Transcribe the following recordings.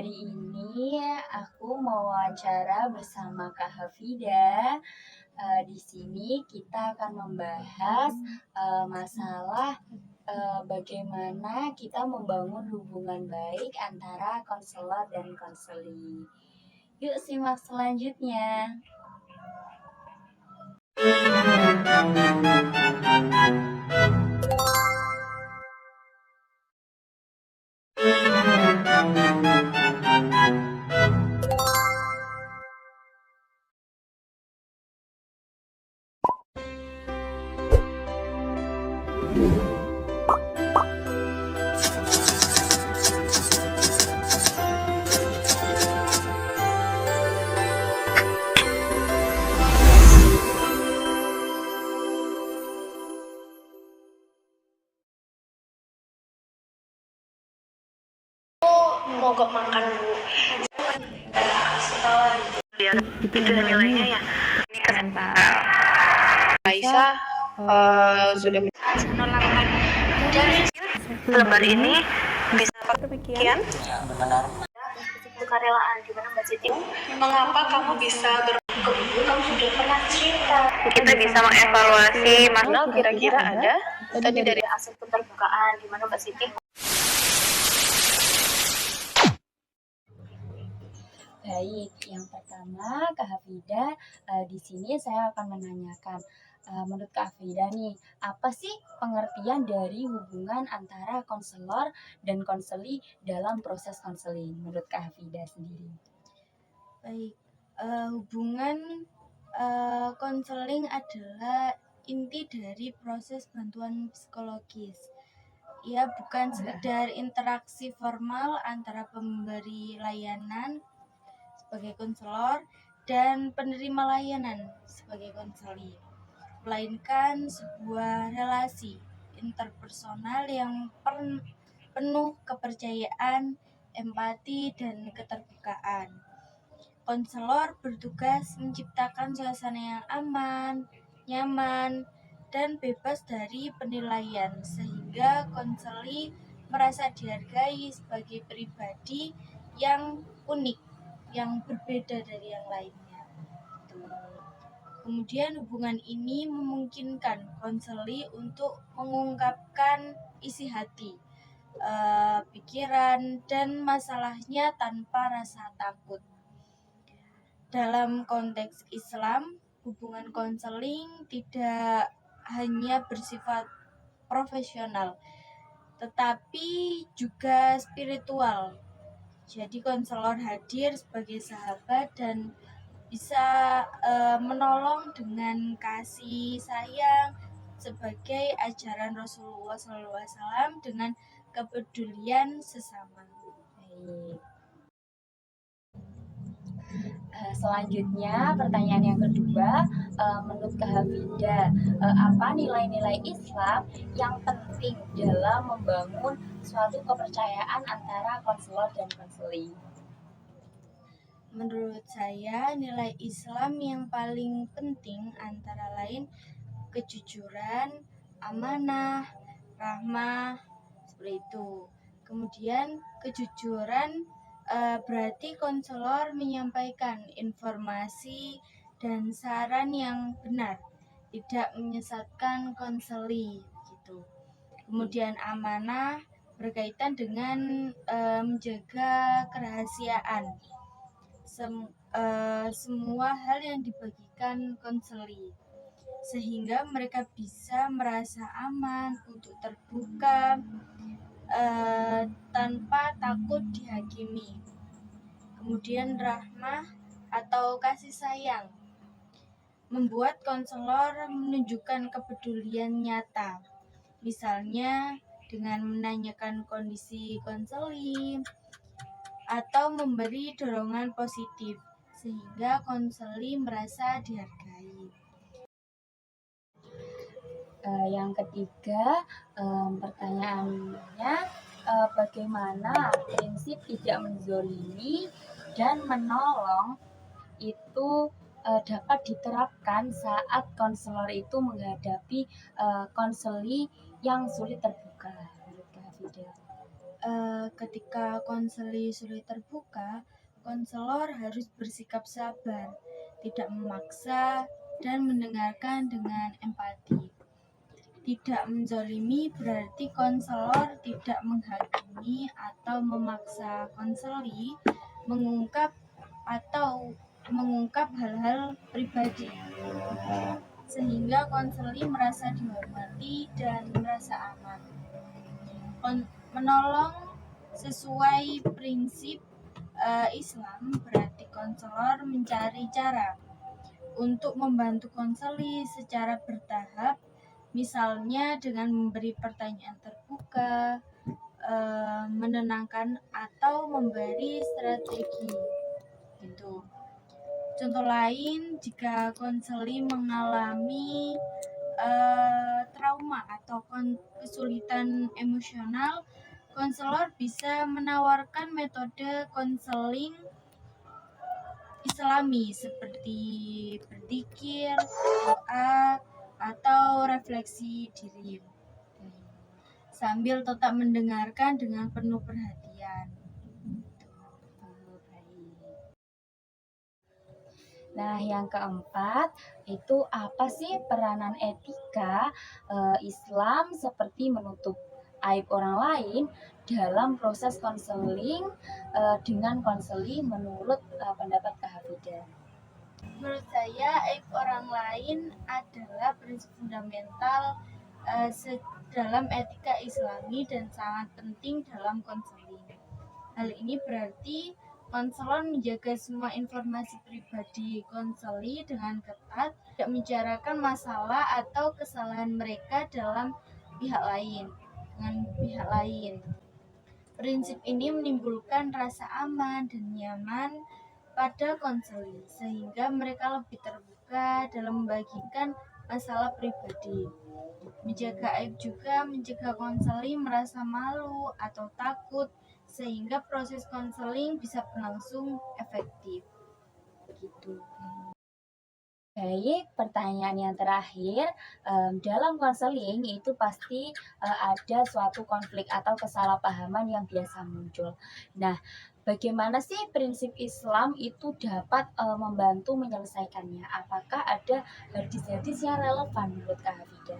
Hari ini aku mau wawancara bersama Kak Hafida. Di sini kita akan membahas masalah bagaimana kita membangun hubungan baik antara konselor dan konseli. Yuk simak selanjutnya. Mogok makan Bu. Lihat itu nilainya ya. Ini keren Pak. Aisyah sudah menolakkan dan lebar ini bisa demikian. Kerelaan gimana Mbak Siti? Mengapa kamu bisa kamu sudah pernah cerita? Kita bisa mengevaluasi mana kira-kira ada tadi dari aspek keterbukaan gimana Mbak Siti? Baik, yang pertama Kak Hafida, di sini saya akan menanyakan, menurut Kak Hafida nih, apa sih pengertian dari hubungan antara konselor dan konseli dalam proses konseling menurut Kak Hafida sendiri? Baik, hubungan konseling adalah inti dari proses bantuan psikologis. Ia bukan sekedar interaksi formal antara pemberi layanan sebagai konselor dan penerima layanan sebagai konseli, melainkan sebuah relasi interpersonal yang penuh kepercayaan, empati, dan keterbukaan. Konselor bertugas menciptakan suasana yang aman, nyaman, dan bebas dari penilaian sehingga konseli merasa dihargai sebagai pribadi yang unik, yang berbeda dari yang lainnya. Kemudian hubungan ini memungkinkan konseli untuk mengungkapkan isi hati, pikiran, dan masalahnya tanpa rasa takut. Dalam konteks Islam, hubungan konseling tidak hanya bersifat profesional, tetapi juga spiritual. Jadi konselor hadir sebagai sahabat dan bisa menolong dengan kasih sayang sebagai ajaran Rasulullah SAW dengan kepedulian sesama. Baik. Selanjutnya, pertanyaan yang kedua, menurut Kak Hafida, apa nilai-nilai Islam yang penting dalam membangun suatu kepercayaan antara konselor dan konseli? Menurut saya, nilai Islam yang paling penting antara lain kejujuran, amanah, rahmah, seperti itu. Kemudian kejujuran berarti konselor menyampaikan informasi dan saran yang benar, tidak menyesatkan konseli gitu. Kemudian amanah berkaitan dengan menjaga kerahasiaan semua hal yang dibagikan konseli sehingga mereka bisa merasa aman untuk terbuka tanpa takut dihakimi. Kemudian rahmah atau kasih sayang membuat konselor menunjukkan kepedulian nyata, misalnya dengan menanyakan kondisi konseli atau memberi dorongan positif sehingga konseli merasa dihargai. Yang ketiga, pertanyaannya, bagaimana prinsip tidak menzolimi dan menolong itu dapat diterapkan saat konselor itu menghadapi konseli yang sulit terbuka, menurut Kak Hafida? ketika konseli sulit terbuka, konselor harus bersikap sabar, tidak memaksa, dan mendengarkan dengan empati. Tidak menzolimi berarti konselor tidak menghakimi atau memaksa konseli mengungkap hal-hal pribadi, sehingga konseli merasa dihormati dan merasa aman. Menolong sesuai prinsip Islam berarti konselor mencari cara untuk membantu konseli secara bertahap, misalnya dengan memberi pertanyaan terbuka, menenangkan atau memberi strategi gitu. Contoh lain, jika konseli mengalami trauma atau kesulitan emosional, konselor bisa menawarkan metode konseling Islami seperti berzikir, doa, atau refleksi diri, sambil tetap mendengarkan dengan penuh perhatian. Nah, yang keempat itu apa sih peranan etika Islam seperti menutup aib orang lain dalam proses konseling dengan konseli menurut pendapat Kak Hafidah? Menurut saya, aib orang lain adalah prinsip fundamental dalam etika Islami dan sangat penting dalam konseling. Hal ini berarti konselor menjaga semua informasi pribadi konseli dengan ketat, tidak membicarakan masalah atau kesalahan mereka dengan pihak lain. Prinsip ini menimbulkan rasa aman dan nyaman pada konseli, sehingga mereka lebih terbuka dalam membagikan masalah pribadi. Menjaga aib juga mencegah konseli merasa malu atau takut, sehingga proses konseling bisa berlangsung efektif. Gitu. Baik, pertanyaan yang terakhir, dalam konseling itu pasti ada suatu konflik atau kesalahpahaman yang biasa muncul. Nah, bagaimana sih prinsip Islam itu dapat membantu menyelesaikannya? Apakah ada hadis-hadis yang relevan menurut Kak Hafidah?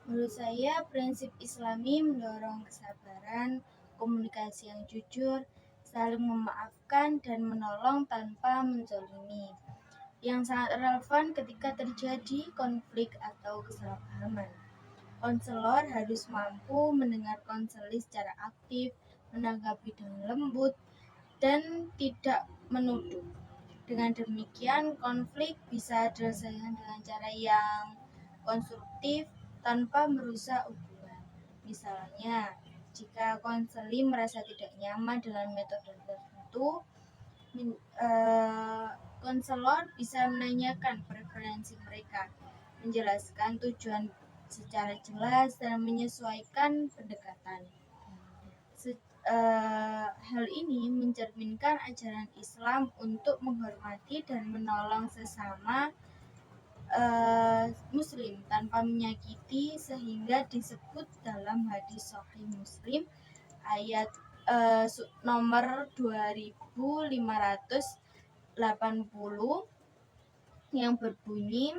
Menurut saya, prinsip Islami mendorong kesabaran, komunikasi yang jujur, saling memaafkan, dan menolong tanpa menzalimi, yang sangat relevan ketika terjadi konflik atau kesalahpahaman. Konselor harus mampu mendengar konseli secara aktif, menanggapi dengan lembut, dan tidak menuduh. Dengan demikian, konflik bisa diselesaikan dengan cara yang konstruktif tanpa merusak hubungan. Misalnya, jika konseli merasa tidak nyaman dengan metode tertentu, konselor bisa menanyakan preferensi mereka, menjelaskan tujuan secara jelas, dan menyesuaikan pendekatan. Hal ini mencerminkan ajaran Islam untuk menghormati dan menolong sesama Muslim tanpa menyakiti, sehingga disebut dalam hadis Sahih Muslim ayat nomor 2580 yang berbunyi,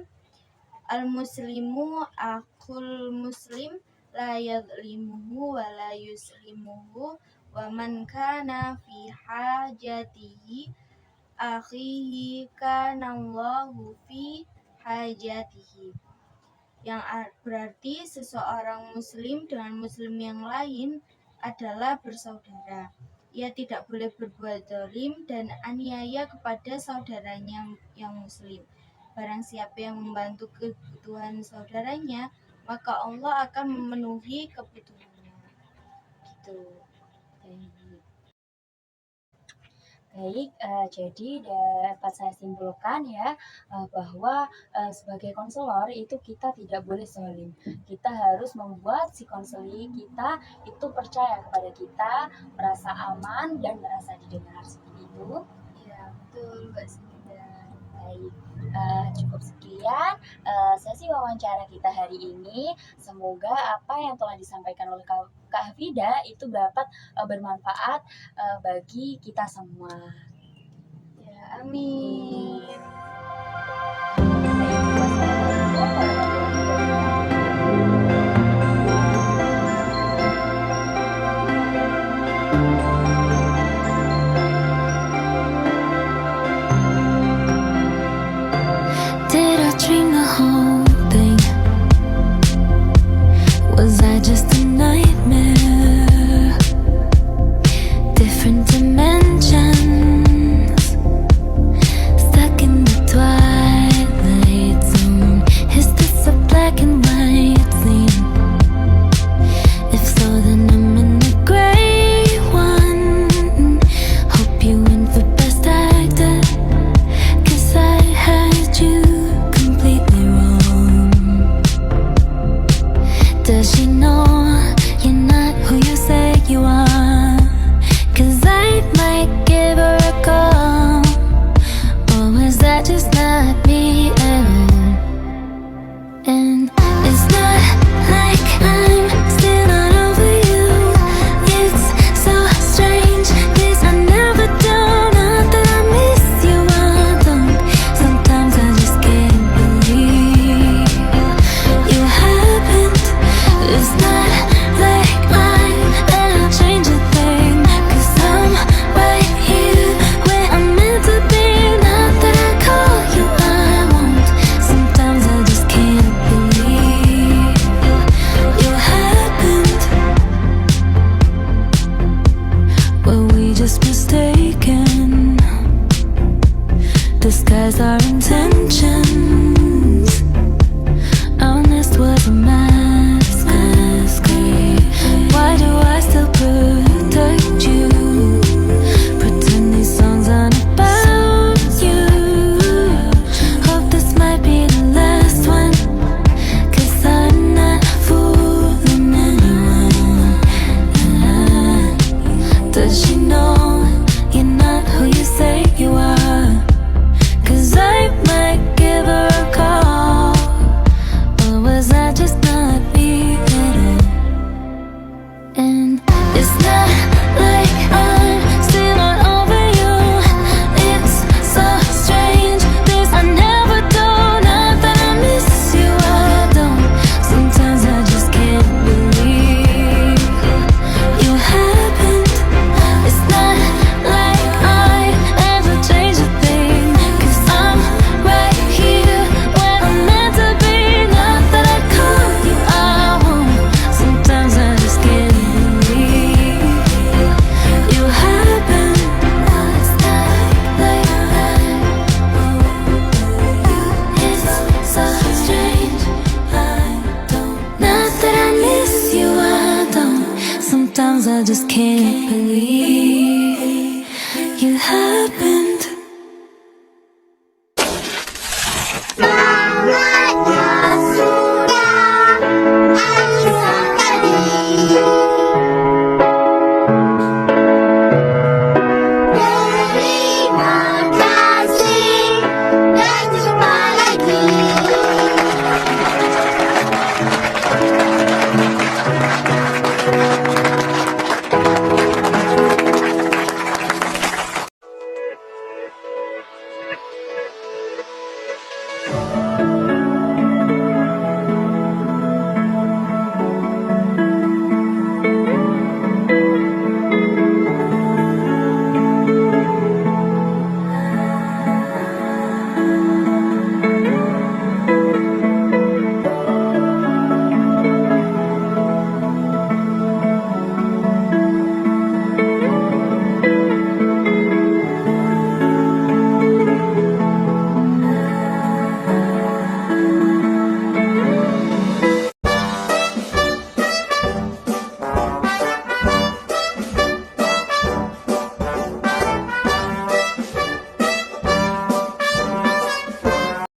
al-muslimu akhul muslim la yadlimuhu wa la yuslimuhu wa man kana fi hajatihi akhihi kana Allahu fi hajatihi, yang berarti seseorang muslim dengan muslim yang lain adalah bersaudara. Ia tidak boleh berbuat zalim dan aniaya kepada saudaranya yang muslim. Barang siapa yang membantu kebutuhan saudaranya, maka Allah akan memenuhi kebutuhannya. Gitu. Baik, jadi dapat saya simpulkan ya bahwa sebagai konselor itu kita tidak boleh zalim. Kita harus membuat si konseli kita itu percaya kepada kita, merasa aman dan merasa didengar, seperti itu. Ya, betul Mbak Sinda. Baik, cukup sekian sesi wawancara kita hari ini. Semoga apa yang telah disampaikan oleh Kak Kak Hafida itu dapat bermanfaat bagi kita semua. Ya, amin. Did I dream the whole thing? Was I just a nightmare? Different dimensions, stuck in the twilight zone. Is this a black and white scene? If so, then I'm in the gray one. Hope you went for best actor, 'cause I had you completely wrong. Does she know you're not who you say you are? 'Cause I might give her a call. Or was that just not me at all? And it's not like I'm still not over you. It's so strange, 'cause I never do. Not that I miss you, I don't. Sometimes I just can't believe you happened. It's not like I ever change a thing, 'cause I'm right here where I'm meant to be. Not that I call you, I won't. Sometimes I just can't believe you happened. Were we just mistaken? Disguise our intentions. Our nest was a mask. Why do I still protect you? Pretend these songs aren't about you. Hope this might be the last one, 'cause I'm not fooling anyone. Does she know you're not who you say you are? 'Cause I might give her a call. Or was I just not me at all? And it's not like I'm still not over you. It's so strange, this I never do. Not that I miss you, I don't. Sometimes I just can't believe you happened. It's not like I ever changed a thing, 'cause I'm right here where I'm meant to be. Not that I call you, I won't. Sometimes I just can't believe you happened. It's not like it's so strange, I don't. Not that I miss you, I don't. Sometimes I just can't believe you happened.